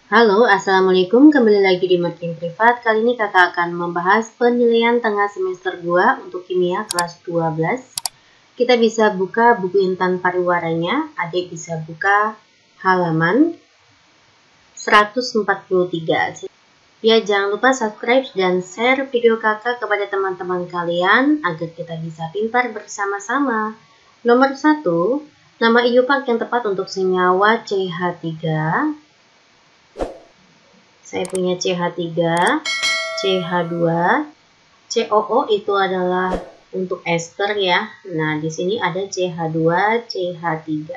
Halo, Assalamualaikum. Kembali lagi di Makin Privat. Kali ini kakak akan membahas penilaian tengah semester 2 untuk kimia kelas 12. Kita bisa buka buku Intan Pariwaranya. Adik bisa buka halaman 143. Ya, jangan lupa subscribe dan share video kakak kepada teman-teman kalian agar kita bisa pintar bersama-sama. Nomor 1, nama IUPAC yang tepat untuk senyawa CH3. Saya punya CH3, CH2, COO itu adalah untuk ester ya. Nah, di sini ada CH2, CH3.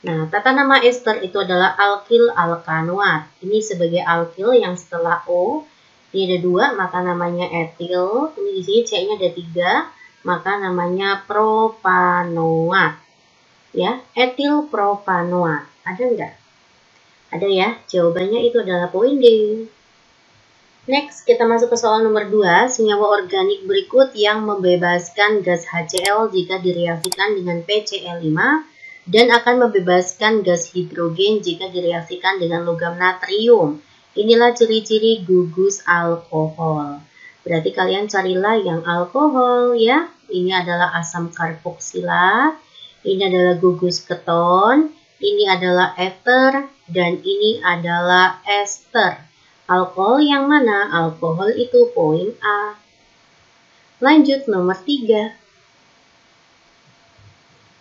Nah, tata nama ester itu adalah alkil alkanoat. Ini sebagai alkil yang setelah O, ini ada 2, maka namanya etil. Ini di sini C-nya ada 3, maka namanya propanoat. Ya, etil propanoat. Ada enggak? Ada ya, jawabannya itu adalah poin D. Next, kita masuk ke soal nomor 2. Senyawa organik berikut yang membebaskan gas HCl jika direaksikan dengan PCl5 dan akan membebaskan gas hidrogen jika direaksikan dengan logam natrium. Inilah ciri-ciri gugus alkohol. Berarti kalian carilah yang alkohol ya. Ini adalah asam karboksilat, ini adalah gugus keton, ini adalah ether, dan ini adalah ester. Alkohol yang mana? Alkohol itu poin A. Lanjut nomor 3.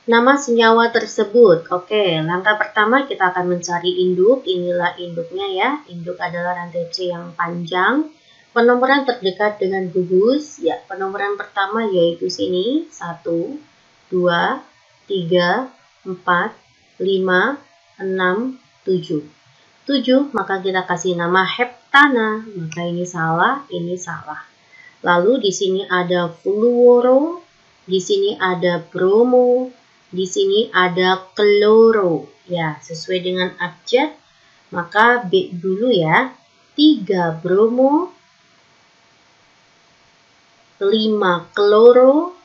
Nama senyawa tersebut. Oke, langkah pertama kita akan mencari induk. Inilah induknya ya. Induk adalah rantai C yang panjang. Penomoran terdekat dengan gugus. Ya, penomoran pertama yaitu sini. 1, 2, 3, 4, 5, 6, 7. 7, maka kita kasih nama heptana. Maka ini salah, ini salah. Lalu di sini ada fluoro, di sini ada bromo, di sini ada kloro. Ya, sesuai dengan abjad, maka B dulu ya. 3 bromo, 5 kloro,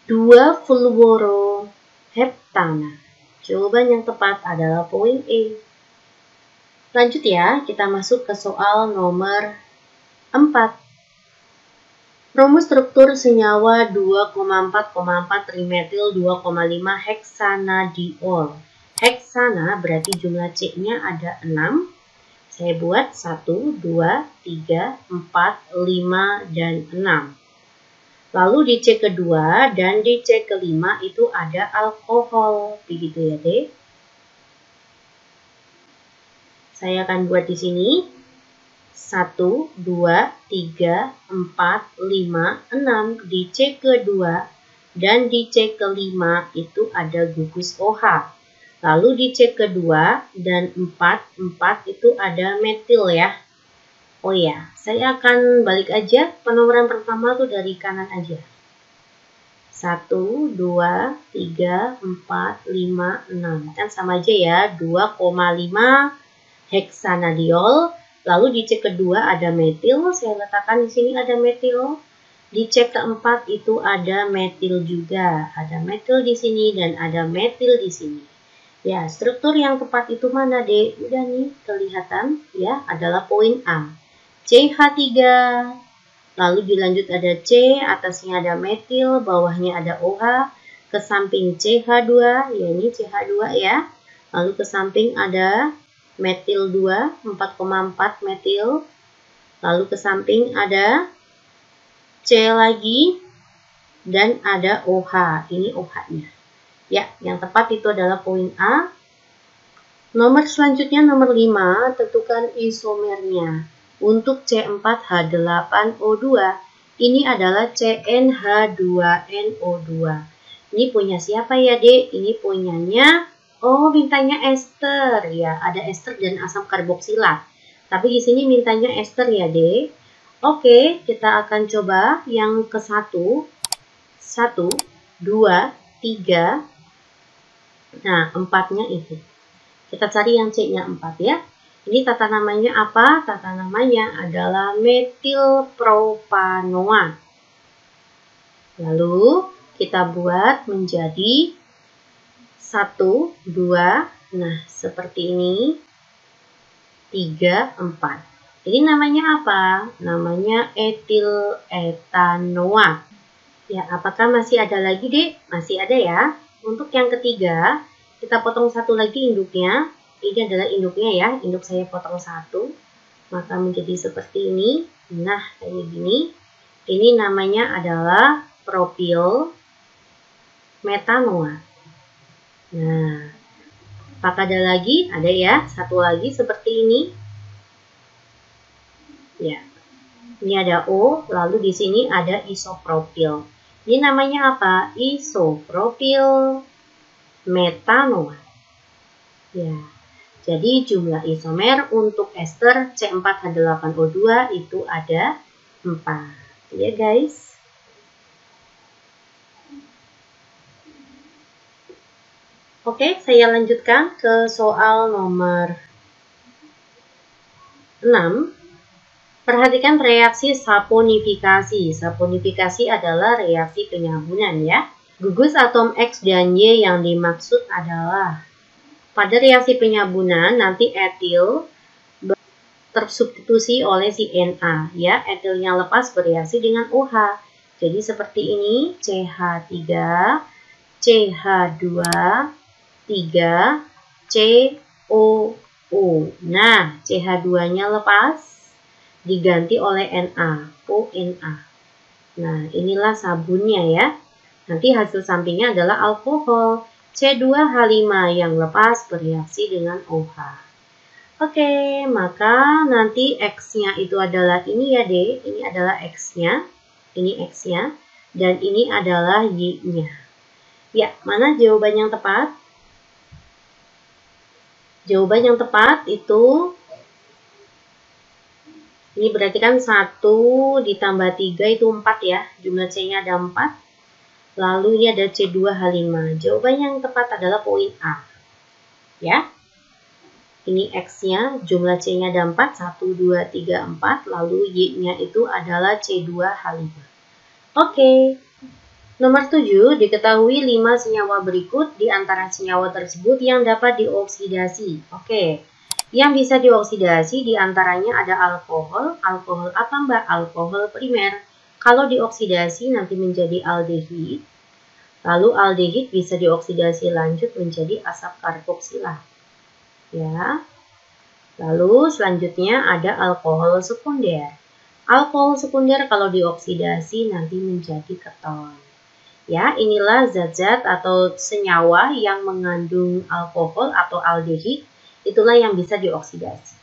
2 fluoro, heptana. Jawaban yang tepat adalah poin E. Lanjut ya, kita masuk ke soal nomor 4. Rumus struktur senyawa 2,4,4 trimetil 2,5 heksanadiol. Heksana berarti jumlah C-nya ada 6. Saya buat 1, 2, 3, 4, 5, dan 6. Lalu di C kedua dan di C kelima itu ada alkohol. Begitu ya, Dek. Saya akan buat di sini 1, 2, 3, 4, 5, 6. Di C kedua dan di C kelima itu ada gugus OH. Lalu di C kedua dan 4 itu ada metil ya. Oh ya, saya akan balik aja. Penomoran pertama tuh dari kanan aja. 1, 2, 3, 4, 5, 6. Kan sama aja ya, 2,5 heksanadiol. Lalu di C kedua ada metil, saya letakkan di sini ada metil. Di C keempat itu ada metil juga. Ada metil di sini dan ada metil di sini. Ya, struktur yang tepat itu mana, Dek? Udah nih, kelihatan ya, adalah poin A. CH3, lalu dilanjut ada C, atasnya ada metil, bawahnya ada OH, ke samping CH2, ya ini CH2 ya, lalu ke samping ada metil 2, 4,4 metil, lalu ke samping ada C lagi, dan ada OH, ini OH-nya. Ya, yang tepat itu adalah poin A. Nomor selanjutnya nomor 5, tentukan isomernya. Untuk C4H8O2, ini adalah CnH2NO2. Ini punya siapa ya, Dek? Ini punyanya, mintanya ester. Ya, ada ester dan asam karboksilat. Tapi di sini mintanya ester ya, Dek. Oke, kita akan coba yang ke 1. 1, 2, 3. Nah, 4-nya itu. Kita cari yang C-nya 4 ya. Ini tata namanya apa? Tata namanya adalah metilpropanoat. Lalu kita buat menjadi 1, 2. Nah, seperti ini. 3, 4. Ini namanya apa? Namanya etil etanoat. Ya, apakah masih ada lagi, Dek? Masih ada ya. Untuk yang ketiga, kita potong satu lagi induknya. Ini adalah induknya ya. Induk saya potong satu. Maka menjadi seperti ini. Nah, kayak gini. Ini namanya adalah propil metanoat. Nah, apakah ada lagi? Ada ya. Satu lagi seperti ini. Ya, ini ada O, lalu di sini ada isopropil. Ini namanya apa? Isopropil metanoat. Ya, jadi jumlah isomer untuk ester C4H8O2 itu ada 4. Ya guys. Oke, saya lanjutkan ke soal nomor 6. Perhatikan reaksi saponifikasi. Saponifikasi adalah reaksi penyabunan ya. Gugus atom X dan Y yang dimaksud adalah pada reaksi penyabunan nanti etil tersubstitusi oleh si Na ya. Etilnya lepas bereaksi dengan OH. Jadi seperti ini CH3, CH2, 3, COO. Nah, CH2-nya lepas diganti oleh Na, ONa. Nah, inilah sabunnya ya. Nanti hasil sampingnya adalah alkohol C2H5 yang lepas bereaksi dengan OH. Oke, maka nanti X-nya itu adalah ini ya, D. Ini adalah X-nya. Ini X-nya. Dan ini adalah Y-nya. Ya, mana jawaban yang tepat? Jawaban yang tepat itu ini berarti kan 1 ditambah 3 itu 4 ya. Jumlah C-nya ada 4. Lalu ini ada C2H5. Jawaban yang tepat adalah poin A. Ya. Ini X-nya, jumlah C-nya ada 4. 1, 2, 3, 4. Lalu Y-nya itu adalah C2H5. Oke. Nomor 7, diketahui 5 senyawa berikut di antara senyawa tersebut yang dapat dioksidasi. Oke. Yang bisa dioksidasi diantaranya ada alkohol. Alkohol apa mbak? Alkohol primer. Kalau dioksidasi nanti menjadi aldehid. Lalu aldehid bisa dioksidasi lanjut menjadi asam karboksilat. Ya. Lalu selanjutnya ada alkohol sekunder. Alkohol sekunder kalau dioksidasi nanti menjadi keton. Ya, inilah zat-zat atau senyawa yang mengandung alkohol atau aldehid. Itulah yang bisa dioksidasi.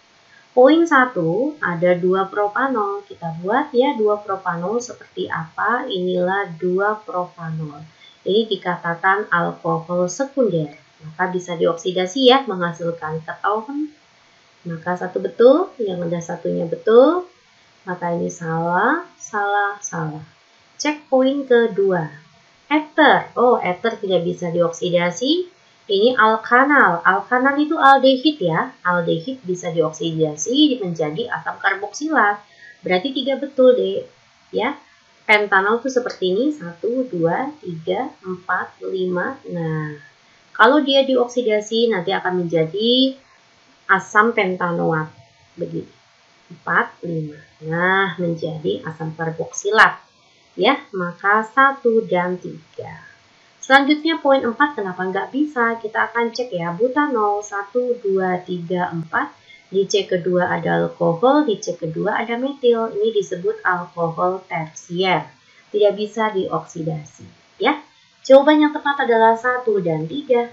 Poin 1, ada 2-propanol. Kita buat ya 2-propanol seperti apa? Inilah 2-propanol. Ini dikatakan alkohol sekunder. Maka bisa dioksidasi ya, menghasilkan keton. Maka satu betul, yang ada satunya betul. Maka ini salah, salah, salah. Cek poin kedua. Ether. Oh, ether tidak bisa dioksidasi. Ini alkanal. Alkanal itu aldehid ya. Aldehid bisa dioksidasi menjadi asam karboksilat. Berarti 3 betul deh. Ya. Pentanol itu seperti ini. 1, 2, 3, 4, 5. Nah, kalau dia dioksidasi nanti akan menjadi asam pentanoat. Begini. 4, 5. Nah, menjadi asam karboksilat. Ya, maka 1 dan 3. Selanjutnya poin 4, kenapa nggak bisa? Kita akan cek ya, butanol 1, 2, 3, 4. Di C kedua ada alkohol, di C kedua ada metil. Ini disebut alkohol tersier. Tidak bisa dioksidasi. Ya, jawaban yang tepat adalah 1 dan 3.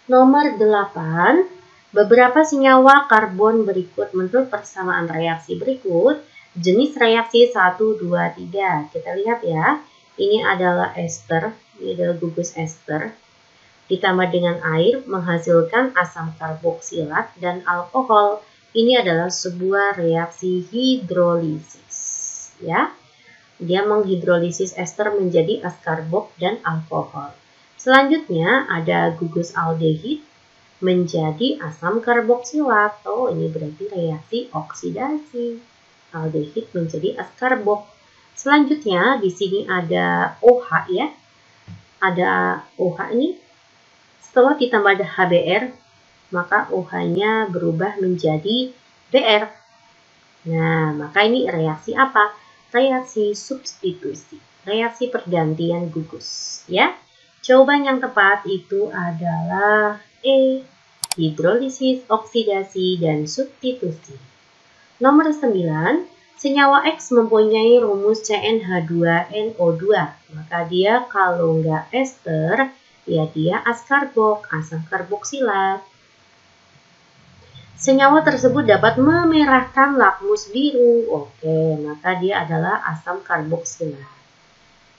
Nomor 8, beberapa senyawa karbon berikut menurut persamaan reaksi berikut. Jenis reaksi 1, 2, 3. Kita lihat ya. Ini adalah ester, ini adalah gugus ester. Ditambah dengan air menghasilkan asam karboksilat dan alkohol. Ini adalah sebuah reaksi hidrolisis. Ya, dia menghidrolisis ester menjadi askarbok dan alkohol. Selanjutnya ada gugus aldehid menjadi asam karboksilat. Oh, ini berarti reaksi oksidasi. Aldehid menjadi askarbok. Selanjutnya di sini ada OH ya. Ada OH ini setelah ditambah ada HBr maka OH-nya berubah menjadi Br. Nah, maka ini reaksi apa? Reaksi substitusi, reaksi pergantian gugus, ya. Jawaban yang tepat itu adalah E, hidrolisis, oksidasi, dan substitusi. Nomor 9, senyawa X mempunyai rumus CnH2NO2, maka dia kalau nggak ester, ya dia askarbok, asam karboksilat. Senyawa tersebut dapat memerahkan lakmus biru. Oke, maka dia adalah asam karboksilat.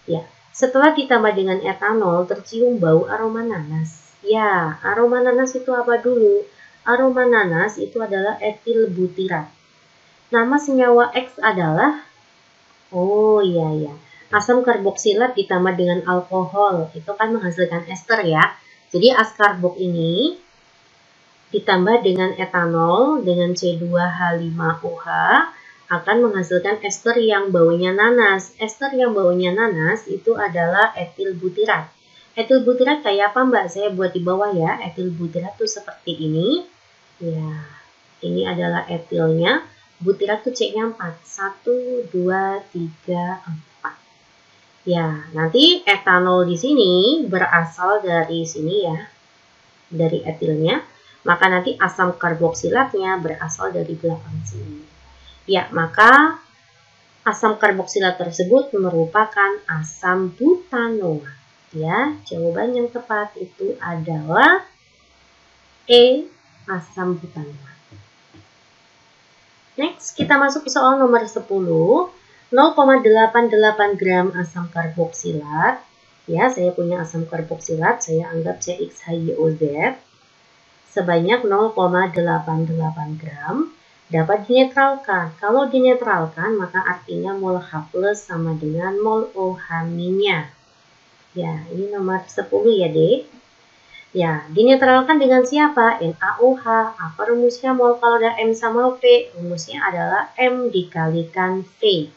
Ya, setelah ditambah dengan etanol, tercium bau aroma nanas. Ya, aroma nanas itu apa dulu? Aroma nanas itu adalah etil butirat. Nama senyawa X adalah, oh iya, asam karboksilat ditambah dengan alkohol. Itu kan menghasilkan ester ya. Jadi askarbok ini ditambah dengan etanol dengan C2H5OH akan menghasilkan ester yang baunya nanas. Ester yang baunya nanas itu adalah etil butirat. Etil butirat kayak apa Mbak? Saya buat di bawah ya. Etil butirat tuh seperti ini. Ya, ini adalah etilnya. Butirat tuh C-nya 4. 1, 2, 3, 4. Ya, nanti etanol di sini berasal dari sini ya. Dari etilnya. Maka nanti asam karboksilatnya berasal dari belakang sini. Ya, maka asam karboksilat tersebut merupakan asam butanoat. Ya, jawaban yang tepat itu adalah E, asam butanoat. Next, kita masuk ke soal nomor 10. 0,88 gram asam karboksilat. Ya, saya punya asam karboksilat, saya anggap CXHYOZ. Sebanyak 0,88 gram dapat dinetralkan. Kalau dinetralkan maka artinya mol H+ sama dengan mol OH-nya. Ya, ini nomor 10 ya, Dek. Ya, dinetralkan dengan siapa? NaOH. Apa rumusnya mol kalau ada M sama V? Rumusnya adalah M dikalikan V.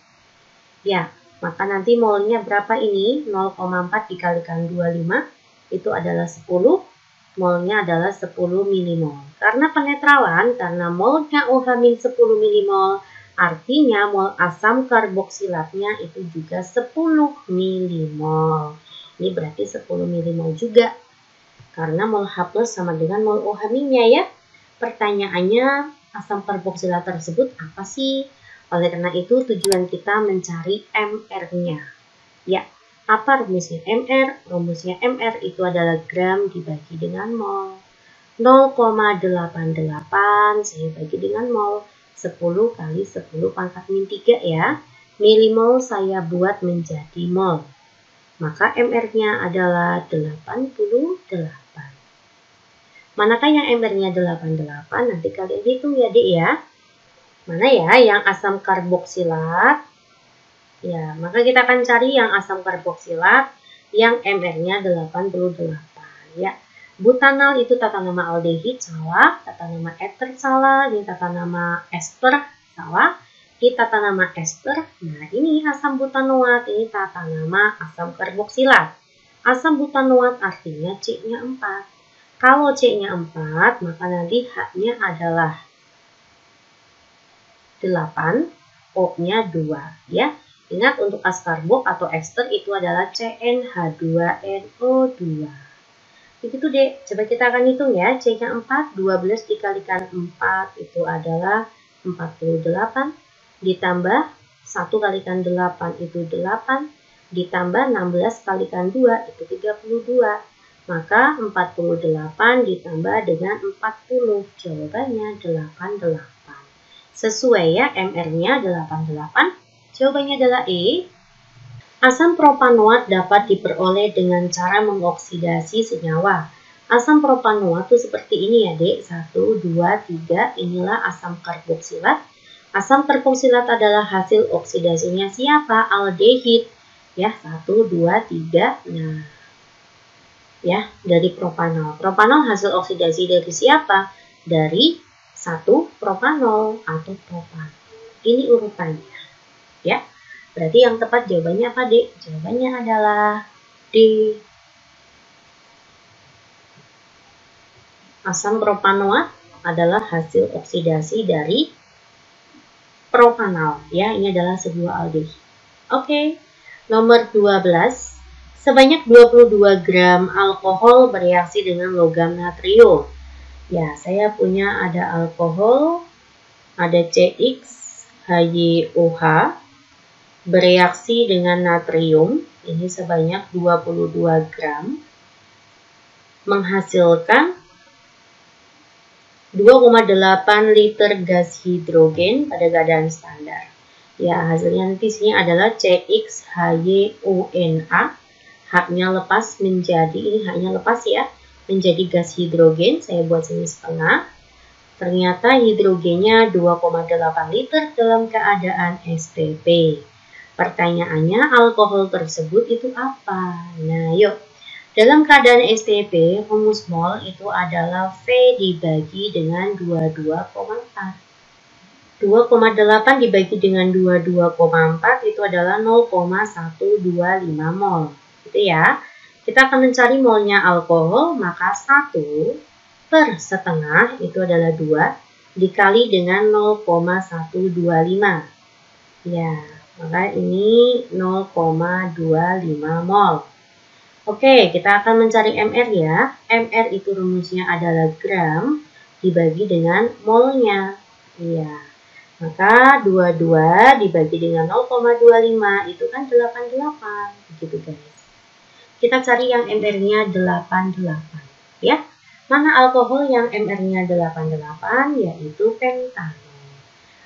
Ya, maka nanti molnya berapa ini? 0,4 dikalikan 25 itu adalah 10. Molnya adalah 10 milimol. Karena penetralan, karena molnya OH-10 milimol, artinya mol asam karboksilatnya itu juga 10 milimol. Ini berarti 10 milimol juga. Karena mol H+ sama dengan mol OH-nya ya. Pertanyaannya, asam karboksilat tersebut apa sih? Oleh karena itu, tujuan kita mencari MR-nya. Ya. Apa rumusnya MR? Rumusnya MR itu adalah gram dibagi dengan mol. 0,88 saya bagi dengan mol. 10 kali 10 pangkat min 3 ya. Milimol saya buat menjadi mol. Maka MR-nya adalah 88. Manakah yang MR-nya 88? Nanti kalian hitung ya, Dek ya. Mana ya yang asam karboksilat? Ya, maka kita akan cari yang asam karboksilat yang MR-nya 88 ya. Butanal itu tata nama aldehid salah, tata nama ether salah, di tata nama ester salah, di tata nama ester. Nah, ini asam butanoat, ini tata nama asam karboksilat. Asam butanoat artinya C-nya 4. Kalau C-nya 4, maka nanti H-nya adalah 8, O-nya 2 ya. Ingat untuk askarbok atau ester itu adalah CnH2NO2. Begitu Dek, coba kita akan hitung ya. C-nya 4, 12 dikalikan 4 itu adalah 48. Ditambah 1 kalikan 8 itu 8. Ditambah 16 kalikan 2 itu 32. Maka 48 ditambah dengan 40. Jawabannya 88. Sesuai ya, MR-nya 88. Jawabannya adalah E. Asam propanoat dapat diperoleh dengan cara mengoksidasi senyawa. Asam propanoat itu seperti ini ya, Dek. 1, 2, 3. Inilah asam karboksilat. Asam karboksilat adalah hasil oksidasinya siapa? Aldehid. Ya, 1, 2, 3. Nah, ya, dari propanol. Propanol hasil oksidasi dari siapa? Dari 1 propanol atau propan. Ini urutannya. Ya, berarti yang tepat jawabannya apa, Dek? Jawabannya adalah D. Asam propanoat adalah hasil oksidasi dari propanal. Ya, ini adalah sebuah aldehid. Oke, nomor 12. Sebanyak 22 gram alkohol bereaksi dengan logam natrium. Ya, saya punya ada alkohol, ada CX, HYOH, bereaksi dengan natrium. Ini sebanyak 22 gram. Menghasilkan 2,8 liter gas hidrogen pada keadaan standar. Ya, hasilnya nanti sini adalah CXHYONA. H-nya lepas menjadi, ini H-nya lepas ya, menjadi gas hidrogen. Saya buat sini setengah. Ternyata hidrogennya 2,8 liter dalam keadaan STP. Pertanyaannya, alkohol tersebut itu apa? Nah, yuk. Dalam keadaan STP, rumus mol itu adalah V dibagi dengan 22,4. 2,8 dibagi dengan 22,4 itu adalah 0,125 mol. Gitu ya. Kita akan mencari molnya alkohol, maka 1 per setengah itu adalah 2 dikali dengan 0,125. Ya, maka ini 0,25 mol. Oke, kita akan mencari MR ya. MR itu rumusnya adalah gram dibagi dengan molnya. Iya. Maka 22 dibagi dengan 0,25 itu kan 88. Begitu guys. Kita cari yang MR-nya 88 ya. Mana alkohol yang MR-nya 88? Yaitu pentanol.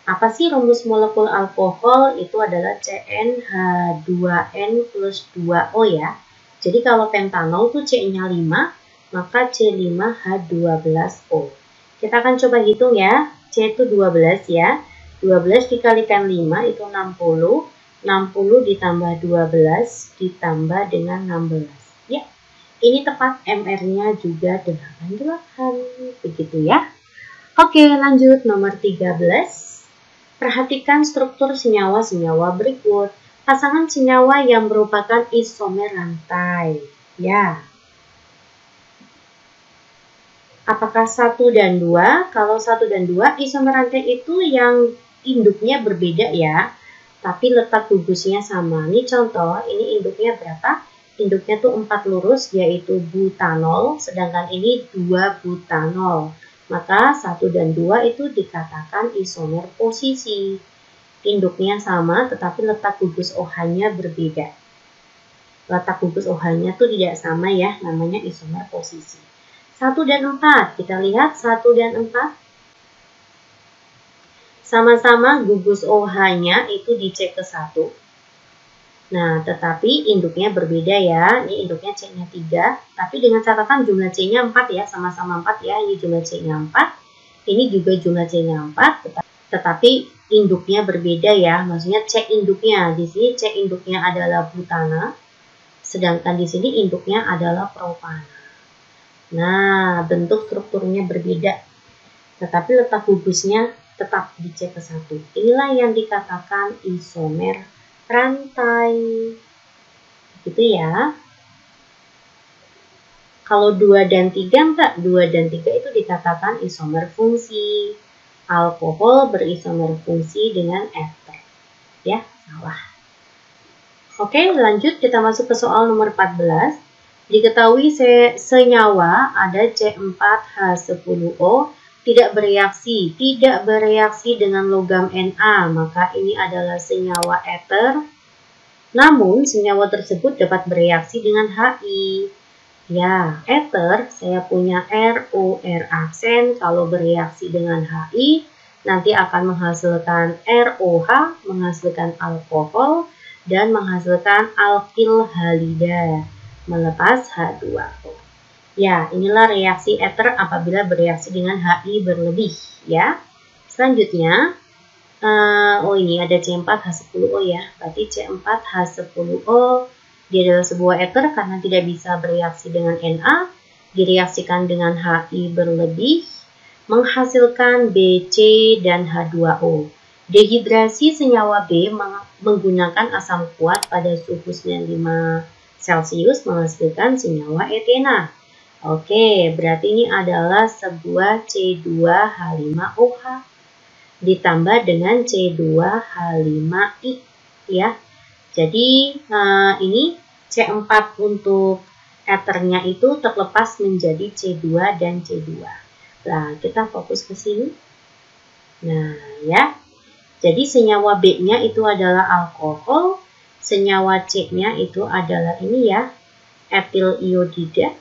Apa sih rumus molekul alkohol? Itu adalah CnH2n plus 2O ya. Jadi kalau pentanol tuh C-nya 5, maka C5H12O. Kita akan coba hitung ya. C itu 12 ya. 12 dikalikan 5 itu 60. 60 ditambah 12 ditambah dengan 16. Ya, ini tepat MR-nya juga 88. Begitu ya. Oke, lanjut nomor 13. Perhatikan struktur senyawa-senyawa berikut. Pasangan senyawa yang merupakan isomer rantai. Ya. Apakah 1 dan 2? Kalau 1 dan 2, isomer rantai itu yang induknya berbeda ya. Tapi letak gugusnya sama. Ini contoh, ini induknya berapa? Induknya tuh 4 lurus, yaitu butanol. Sedangkan ini 2 butanol. Maka 1 dan 2 itu dikatakan isomer posisi. Induknya sama, tetapi letak gugus OH-nya berbeda. Letak gugus OH-nya tuh tidak sama ya, namanya isomer posisi. 1 dan 4, kita lihat 1 dan 4. Sama-sama gugus OH-nya itu dicek ke 1. Nah, tetapi induknya berbeda ya. Ini induknya C-nya 3. Tapi dengan catatan jumlah C-nya 4 ya. Sama-sama 4 ya. Ini jumlah C-nya 4. Ini juga jumlah C-nya 4. Tetapi induknya berbeda ya. Maksudnya C induknya. Di sini C induknya adalah butana. Sedangkan di sini induknya adalah propana. Nah, bentuk strukturnya berbeda. Tetapi letak gugusnya tetap di C ke 1. Inilah yang dikatakan isomer rantai. Gitu ya. Kalau 2 dan 3 enggak. 2 dan 3 itu dikatakan isomer fungsi. Alkohol berisomer fungsi dengan ester. Ya, salah. Oke, lanjut kita masuk ke soal nomor 14. Diketahui senyawa ada C4H10O tidak bereaksi dengan logam Na, maka ini adalah senyawa eter. Namun, senyawa tersebut dapat bereaksi dengan Hi. Ya, eter, saya punya ROR aksen, kalau bereaksi dengan Hi, nanti akan menghasilkan ROH, menghasilkan alkohol, dan menghasilkan alkil halida, melepas H2O. Ya, inilah reaksi eter apabila bereaksi dengan Hi berlebih ya. Selanjutnya, ini ada C4H10O ya. Berarti C4H10O dia adalah sebuah eter karena tidak bisa bereaksi dengan Na, direaksikan dengan Hi berlebih, menghasilkan BC dan H2O. Dehidrasi senyawa B menggunakan asam kuat pada suhu 95 Celcius menghasilkan senyawa etena. Oke, berarti ini adalah sebuah C2H5OH ditambah dengan C2H5I ya. Jadi ini C4 untuk eternya itu terlepas menjadi C2 dan C2. Nah, kita fokus ke sini. Nah, ya. Jadi senyawa B-nya itu adalah alkohol, senyawa C-nya itu adalah ini ya, etil iodida.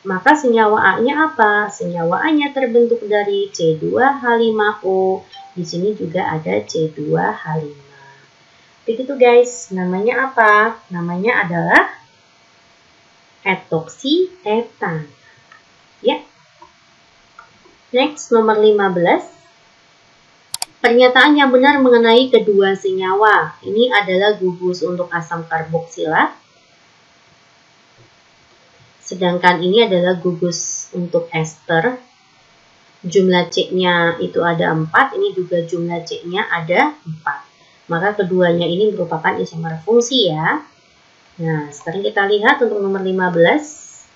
Maka senyawa A-nya apa? Senyawa A-nya terbentuk dari C2H5O. Di sini juga ada C2H5. Begitu guys, namanya apa? Namanya adalah etoksietan. Ya. Next, nomor 15. Pernyataan yang benar mengenai kedua senyawa. Ini adalah gugus untuk asam karboksilat. Sedangkan ini adalah gugus untuk ester. Jumlah C-nya itu ada 4, ini juga jumlah C-nya ada 4. Maka keduanya ini merupakan isomer fungsi ya. Nah, sekarang kita lihat untuk nomor 15.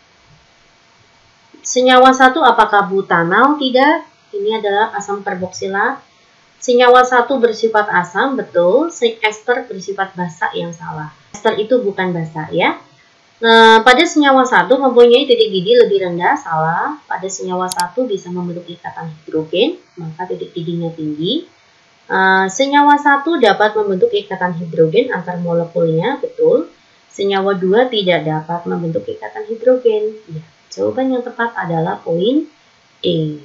Senyawa 1 apakah butanal? Tidak. Ini adalah asam karboksilat. Senyawa 1 bersifat asam, betul. Ester bersifat basa, yang salah. Ester itu bukan basa ya. Nah, pada senyawa 1 mempunyai titik didih lebih rendah, salah. Pada senyawa 1 bisa membentuk ikatan hidrogen, maka titik didihnya tinggi. Senyawa 1 dapat membentuk ikatan hidrogen antar molekulnya, betul. Senyawa 2 tidak dapat membentuk ikatan hidrogen. Ya, jawaban yang tepat adalah poin D.